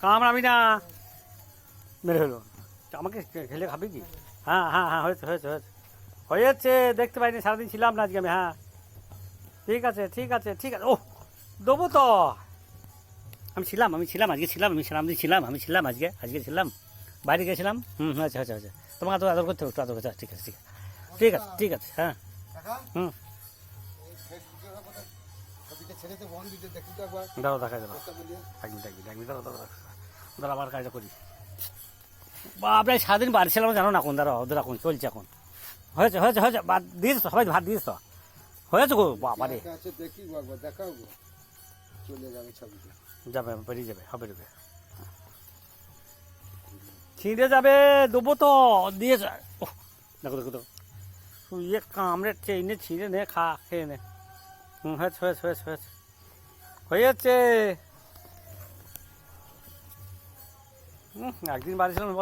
কামড়াবি না, মেরে হলো। আমাকে খেলে খাবি কি? হ্যাঁ হ্যাঁ হ্যাঁ, হয়েছে হয়েছে হয়েছে হয়েছে, দেখতে পাইনি, সারাদিন ছিলাম না আজকে আমি। হ্যাঁ ঠিক আছে ঠিক আছে ঠিক আছে। ও দেবো তো, আমি ছিলাম আজকে, ছিলাম আজকে ছিলাম, বাইরে গেছিলাম। হয়েছে হয়েছে হয়েছে, তোমাকে তো আদর করতে হবে, একটু আদর করতে হবে। ঠিক আছে ঠিক আছে ঠিক আছে ঠিক আছে। হ্যাঁ হুম, দাঁড়াও দেখা যাবে, এক মিনিট দাঁড়া আমার কাজটা করি। আপনার সারাদিন বাড়ি ছিলাম জানো না, এখন দাঁড়াও ওদের এখন চলছে এখন। হয়েছে হয়েছে হয়েছে, ভাত দিয়েছ তো, সবাই ভাত দিয়েছ তো, হয়েছে গো বাবা রে। যাবে বেরিয়ে যাবে, হবে ঢুকে ছিঁড়ে যাবে, দেবো তো, দিয়েছে। ও দেখো দেখো দেখো, ইয়ে কামড়ে চেয়ে ছিঁড়ে নে, খা, খেয়ে নে। হয়েছে হয়েছে হয়েছে হয়েছে হয়েছে। একদিন বাড়ি ছিলাম বলো,